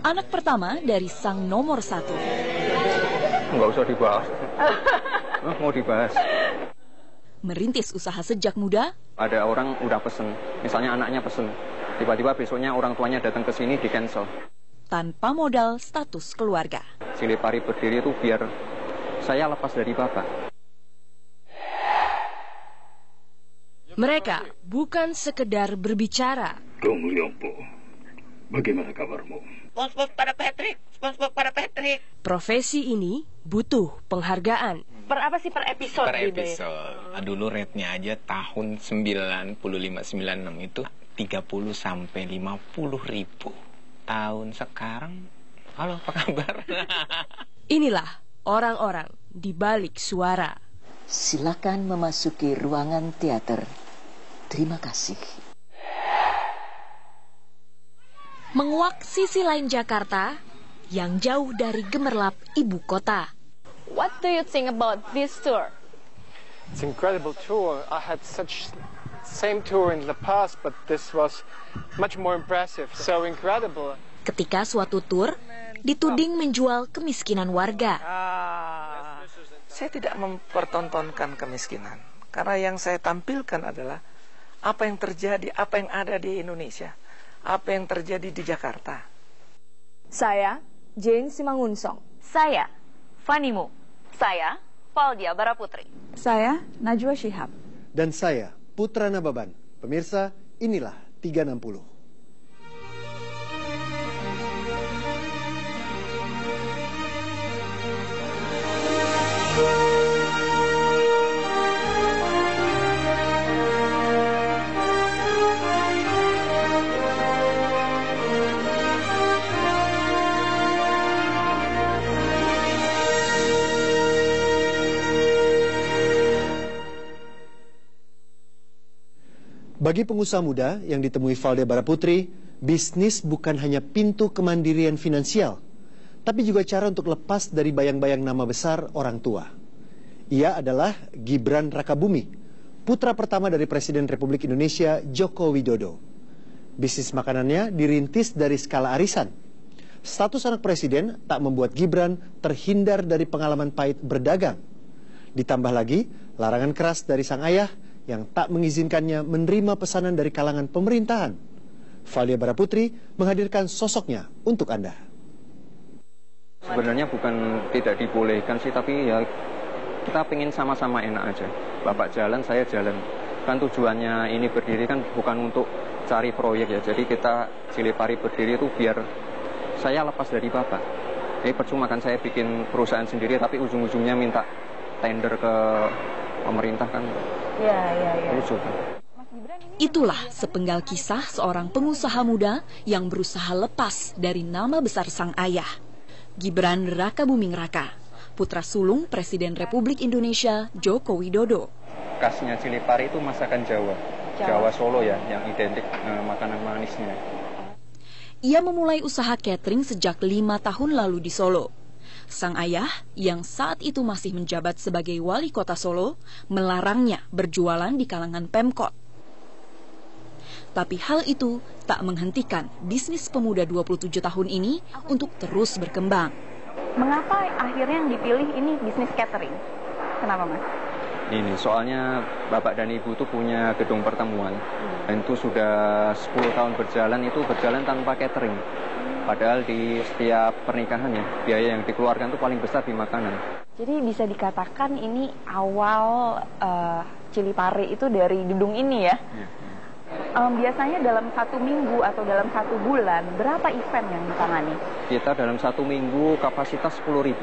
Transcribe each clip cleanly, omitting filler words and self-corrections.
anak pertama dari sang nomor 1. Nggak usah dibahas. Mau dibahas. Merintis usaha sejak muda. Ada orang udah pesen, misalnya anaknya pesen. Tiba-tiba besoknya orang tuanya datang ke sini di cancel. Tanpa modal status keluarga. Cili Pari berdiri itu biar saya lepas dari bapak. Mereka bukan sekedar berbicara. Dong Liompo, bagaimana kabarmu? SpongeBob pada Patrick, SpongeBob pada Patrick. Profesi ini butuh penghargaan. Per apa sih per episode? Per episode. Dulu rate-nya aja tahun 95-96 itu 30 sampai 50 ribu. Tahun sekarang, halo apa kabar? Inilah orang-orang di balik suara. Silakan memasuki ruangan teater. Terima kasih. Menguak sisi lain Jakarta yang jauh dari gemerlap ibu kota. What do you think about this tour? It's an incredible tour. I had such same tour in the past, but this was much more impressive. So incredible. Ketika suatu tur dituding menjual kemiskinan warga. Saya tidak mempertontonkan kemiskinan. Karena yang saya tampilkan adalah apa yang terjadi, apa yang ada di Indonesia, apa yang terjadi di Jakarta. Saya, Jane Simangunsong. Saya, Fani Mu. Saya, Valdia Baraputri. Saya, Najwa Shihab. Dan saya, Putra Nababan. Pemirsa, inilah 360. Bagi pengusaha muda yang ditemui Valdia Baraputri, bisnis bukan hanya pintu kemandirian finansial, tapi juga cara untuk lepas dari bayang-bayang nama besar orang tua. Ia adalah Gibran Rakabuming, putra pertama dari Presiden Republik Indonesia Joko Widodo. Bisnis makanannya dirintis dari skala arisan. Status anak presiden tak membuat Gibran terhindar dari pengalaman pahit berdagang. Ditambah lagi, larangan keras dari sang ayah yang tak mengizinkannya menerima pesanan dari kalangan pemerintahan. Valdia Baraputri menghadirkan sosoknya untuk Anda. Sebenarnya bukan tidak dibolehkan sih, tapi ya kita pengen sama-sama enak aja. Bapak jalan, saya jalan. Kan tujuannya ini berdiri kan bukan untuk cari proyek ya. Jadi kita Cili Pari berdiri itu biar saya lepas dari bapak. Jadi percuma kan saya bikin perusahaan sendiri, tapi ujung-ujungnya minta tender ke pemerintah kan. Ya. Itulah sepenggal kisah seorang pengusaha muda yang berusaha lepas dari nama besar sang ayah. Gibran Rakabuming Raka, putra sulung Presiden Republik Indonesia Joko Widodo. Khasnya Cili Pari itu masakan Jawa Solo ya, yang identik makanan manisnya. Ia memulai usaha catering sejak 5 tahun lalu di Solo. Sang ayah, yang saat itu masih menjabat sebagai wali kota Solo, melarangnya berjualan di kalangan Pemkot. Tapi hal itu tak menghentikan bisnis pemuda 27 tahun ini untuk terus berkembang. Mengapa akhirnya yang dipilih ini bisnis catering? Kenapa, Mas? Ini soalnya bapak dan ibu itu punya gedung pertemuan. Dan itu sudah 10 tahun berjalan tanpa catering. Padahal di setiap pernikahan ya, biaya yang dikeluarkan itu paling besar di makanan. Jadi bisa dikatakan ini awal Cili Pari itu dari gedung ini ya? Biasanya dalam 1 minggu atau dalam 1 bulan, berapa event yang ditangani? Kita dalam 1 minggu kapasitas 10.000.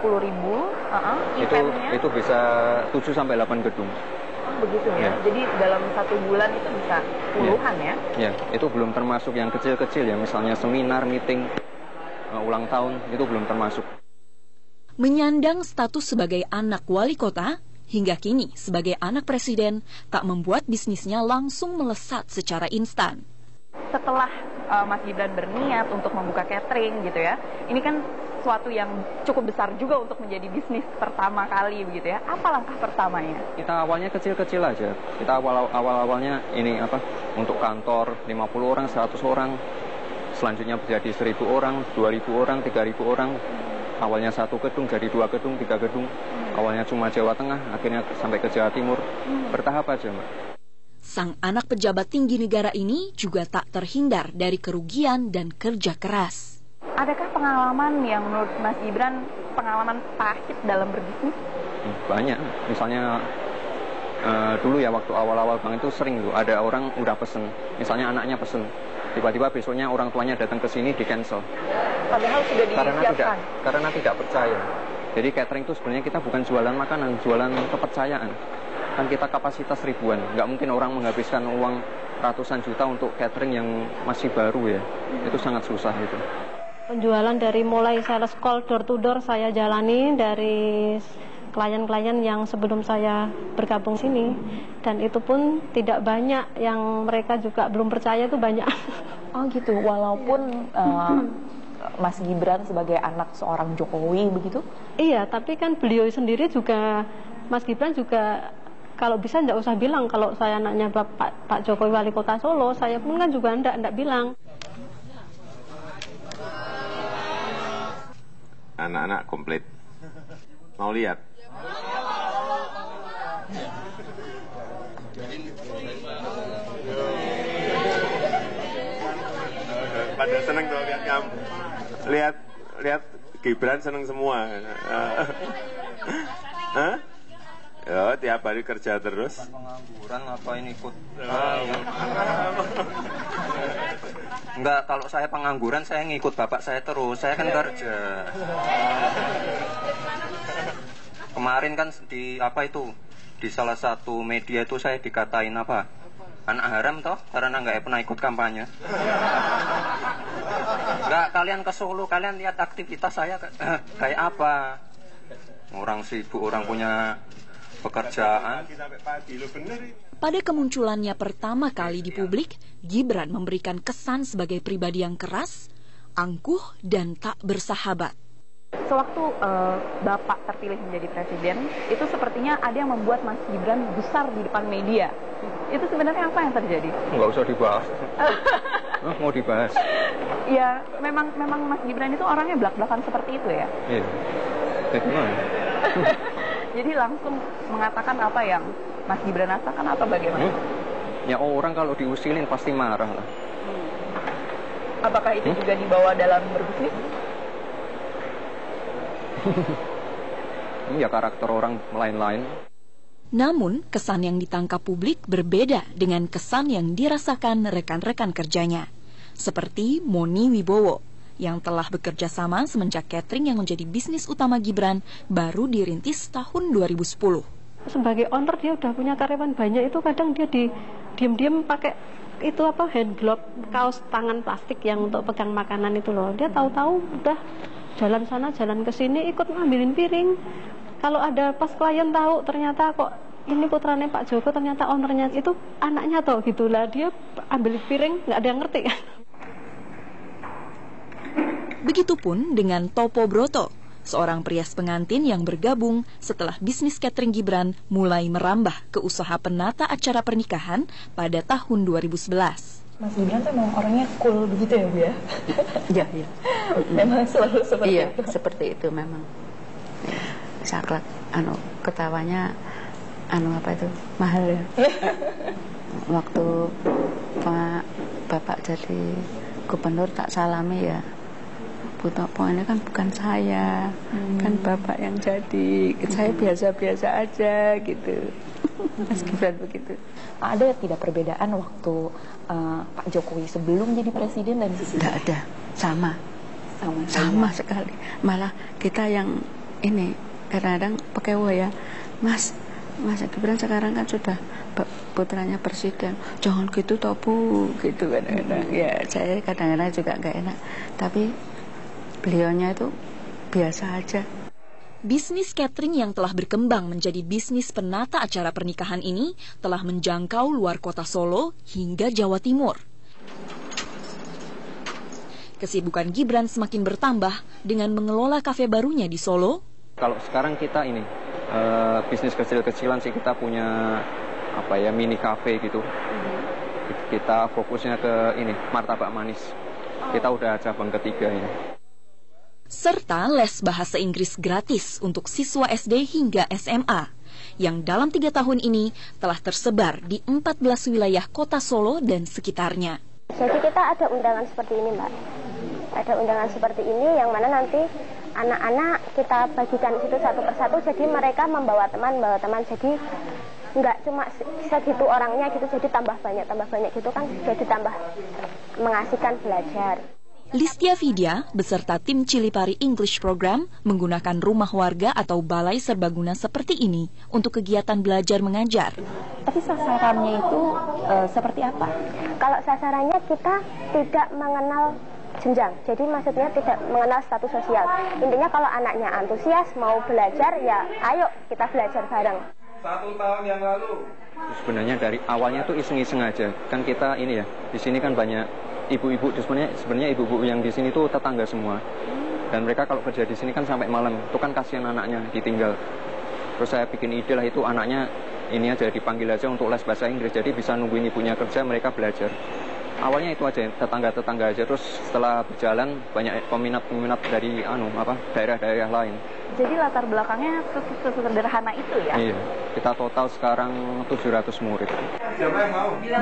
10.000, eventnya? Itu bisa 7-8 gedung. Begitu ya. Jadi dalam 1 bulan itu bisa puluhan ya? Ya, itu belum termasuk yang kecil-kecil ya, misalnya seminar, meeting, ulang tahun, itu belum termasuk. Menyandang status sebagai anak wali kota, hingga kini sebagai anak presiden, tak membuat bisnisnya langsung melesat secara instan. Setelah Mas Gibran berniat untuk membuka catering gitu ya, ini kan suatu yang cukup besar juga untuk menjadi bisnis pertama kali begitu ya. Apa langkah pertamanya? Kita awalnya kecil-kecil aja. Kita awal-awalnya ini untuk kantor 50 orang, 100 orang. selanjutnya jadi 1.000 orang, 2.000 orang, 3.000 orang. Awalnya 1 gedung jadi 2 gedung, 3 gedung. Awalnya cuma Jawa Tengah, akhirnya sampai ke Jawa Timur. Bertahap aja, Mbak. Sang anak pejabat tinggi negara ini juga tak terhindar dari kerugian dan kerja keras. Adakah pengalaman yang menurut Mas Gibran pengalaman pahit dalam berbisnis? Banyak. Misalnya dulu ya waktu awal-awal Bang itu sering tuh ada orang udah pesen. Misalnya anaknya pesen. Tiba-tiba besoknya orang tuanya datang ke sini di cancel. Padahal sudah disiapkan. Karena tidak percaya. Jadi catering itu sebenarnya kita bukan jualan makanan, jualan kepercayaan. Kan kita kapasitas ribuan, nggak mungkin orang menghabiskan uang ratusan juta untuk catering yang masih baru ya. Itu sangat susah itu. Penjualan dari mulai sales call door to door saya jalani dari klien-klien yang sebelum saya bergabung sini, dan itu pun tidak banyak, yang mereka juga belum percaya itu banyak. Oh gitu, walaupun Mas Gibran sebagai anak seorang Jokowi begitu? Iya, tapi kan beliau sendiri juga, Mas Gibran juga kalau bisa nggak usah bilang kalau saya anaknya Pak Jokowi wali kota Solo, saya pun kan juga nggak bilang. Anak-anak komplit. Mau lihat? Pada seneng tuh lihat kamu. Lihat Gibran seneng semua. Hah? Ya, tiap hari kerja terus. Pengangguran apa ini ikut? Enggak, kalau saya pengangguran saya ngikut bapak saya terus. Saya kan kerja. Kemarin kan di di salah satu media itu saya dikatain apa? Anak haram toh, karena nggak pernah ikut kampanye. Nggak, kalian ke Solo, kalian lihat aktivitas saya kayak apa? Orang sibuk, orang punya pekerjaan. Pada kemunculannya pertama kali di publik, Gibran memberikan kesan sebagai pribadi yang keras, angkuh, dan tak bersahabat. Sewaktu Bapak terpilih menjadi presiden, itu sepertinya ada yang membuat Mas Gibran besar di depan media. Itu sebenarnya apa yang terjadi? Nggak usah dibahas. Mau dibahas? Ya, memang Mas Gibran itu orangnya belak-belakan seperti itu ya? Iya. Jadi langsung mengatakan apa yang Mas Gibran rasakan atau bagaimana? Ya orang kalau diusilin pasti marah lah. Apakah itu juga dibawa dalam berbisnis? Ya karakter orang lain-lain. Namun, kesan yang ditangkap publik berbeda dengan kesan yang dirasakan rekan-rekan kerjanya. Seperti Moni Wibowo, yang telah bekerja sama semenjak catering yang menjadi bisnis utama Gibran baru dirintis tahun 2010. Sebagai owner dia udah punya karyawan banyak, itu kadang dia diam-diam pakai itu hand glove, kaos tangan plastik yang untuk pegang makanan itu loh. Dia tahu-tahu udah jalan sana jalan ke sini ikut ngambilin piring. Kalau ada pas klien tahu ternyata kok ini putranya Pak Joko, ternyata ownernya itu anaknya toh gitulah, dia ambil piring nggak ada yang ngerti kan. Begitupun dengan Topo Broto, seorang prias pengantin yang bergabung setelah bisnis catering Gibran mulai merambah ke usaha penata acara pernikahan pada tahun 2011. Mas Gibran tuh memang orangnya cool begitu ya Bu ya? Iya. Memang selalu seperti itu? Iya, seperti itu memang. Saklek, ketawanya, mahal ya. Waktu Bapak jadi gubernur tak salami ya. Pokoknya kan bukan saya, kan Bapak yang jadi, saya biasa-biasa aja gitu. Mas Gibran begitu. Ada tidak perbedaan waktu Pak Jokowi sebelum jadi presiden dan sesudah? Tidak ada, sama sekali. Malah kita yang ini kadang-kadang pakai ya, Mas Gibran sekarang kan sudah putranya presiden, jangan gitu toh Bu, gitu kadang-kadang. Ya saya kadang-kadang juga nggak enak, tapi beliaunya itu biasa aja. Bisnis catering yang telah berkembang menjadi bisnis penata acara pernikahan ini telah menjangkau luar kota Solo hingga Jawa Timur. Kesibukan Gibran semakin bertambah dengan mengelola kafe barunya di Solo. Kalau sekarang kita bisnis kecil-kecilan sih, kita punya mini cafe gitu. Kita fokusnya ke martabak manis. Kita udah cabang ketiga ini. Serta les bahasa Inggris gratis untuk siswa SD hingga SMA, yang dalam 3 tahun ini telah tersebar di 14 wilayah kota Solo dan sekitarnya. Jadi kita ada undangan seperti ini, Mbak. Ada undangan seperti ini yang mana nanti anak-anak kita bagikan situ satu persatu, jadi mereka membawa teman. Jadi nggak cuma segitu orangnya gitu, jadi tambah banyak gitu kan, jadi tambah mengasihkan belajar. Listia Vidya beserta tim Cilipari English Program menggunakan rumah warga atau balai serbaguna seperti ini untuk kegiatan belajar mengajar. Tapi sasarannya itu seperti apa? Kalau sasarannya kita tidak mengenal jenjang, jadi maksudnya tidak mengenal status sosial. Intinya kalau anaknya antusias mau belajar, ya ayo kita belajar bareng. 1 tahun yang lalu. Sebenarnya dari awalnya tuh iseng-iseng aja. Kan kita ini ya, di sini kan banyak ibu-ibu, sebenarnya ibu-ibu yang di sini tuh tetangga semua. Dan mereka kalau kerja di sini kan sampai malam, itu kan kasihan anaknya ditinggal. Terus saya bikin ide lah, itu anaknya ini aja dipanggil aja untuk les bahasa Inggris, jadi bisa nungguin ibunya kerja, mereka belajar. Awalnya itu aja, tetangga-tetangga aja. Terus setelah berjalan banyak peminat-peminat dari daerah-daerah lain. Jadi latar belakangnya sesederhana itu ya? Iya, kita total sekarang 700 murid.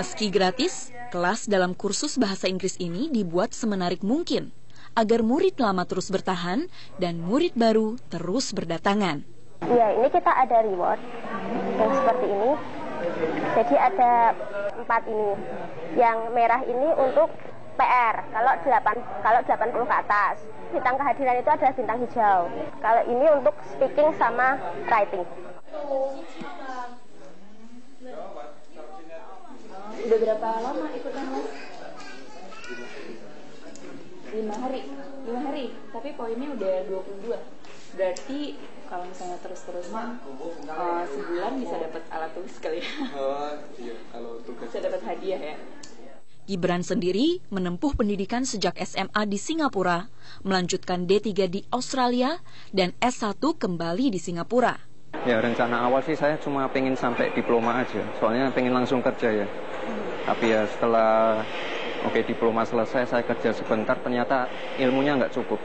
Meski gratis, kelas dalam kursus bahasa Inggris ini dibuat semenarik mungkin agar murid lama terus bertahan dan murid baru terus berdatangan. Iya, ini kita ada reward yang seperti ini. Jadi ada 4 ini. Yang merah ini untuk PR, kalau 80 ke atas. Bintang kehadiran itu adalah bintang hijau. Kalau ini untuk speaking sama writing. Udah berapa lama ikutan les? 5 hari. 5 hari, tapi poinnya udah 22. Berarti kalau misalnya terus-terusan sebulan bisa dapat alat tulis kali ya? Iya, kalau tugas. Bisa dapat hadiah ya? Gibran sendiri menempuh pendidikan sejak SMA di Singapura, melanjutkan D3 di Australia, dan S1 kembali di Singapura. Ya, rencana awal sih saya cuma pengen sampai diploma aja, soalnya pengen langsung kerja ya. Tapi ya setelah diploma selesai, saya kerja sebentar, ternyata ilmunya nggak cukup.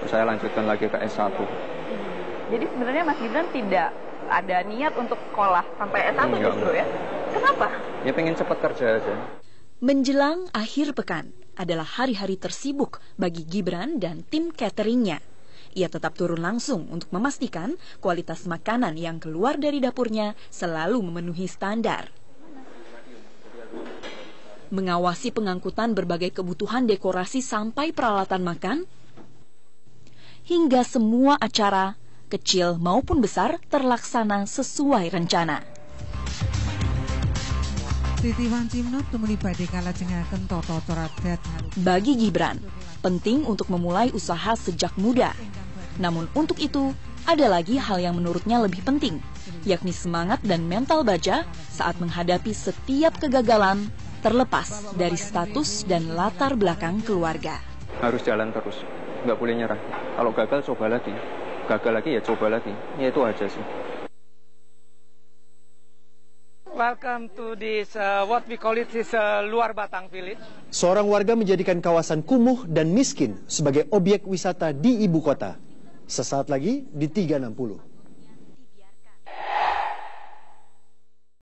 Saya lanjutkan lagi ke S1. Jadi sebenarnya Mas Gibran tidak ada niat untuk sekolah sampai S1 justru ya? Kenapa? Ya pengen cepat kerja aja. Menjelang akhir pekan adalah hari-hari tersibuk bagi Gibran dan tim cateringnya. Ia tetap turun langsung untuk memastikan kualitas makanan yang keluar dari dapurnya selalu memenuhi standar. Mengawasi pengangkutan berbagai kebutuhan dekorasi sampai peralatan makan, hingga semua acara, kecil maupun besar, terlaksana sesuai rencana. Bagi Gibran, penting untuk memulai usaha sejak muda. Namun untuk itu, ada lagi hal yang menurutnya lebih penting, yakni semangat dan mental baja saat menghadapi setiap kegagalan, terlepas dari status dan latar belakang keluarga. Harus jalan terus, nggak boleh nyerah. Kalau gagal, coba lagi. Gagal lagi ya coba lagi. Ya itu aja sih. Welcome to this what we call it is Luar Batang Village. Seorang warga menjadikan kawasan kumuh dan miskin sebagai objek wisata di ibu kota. Sesaat lagi di 360.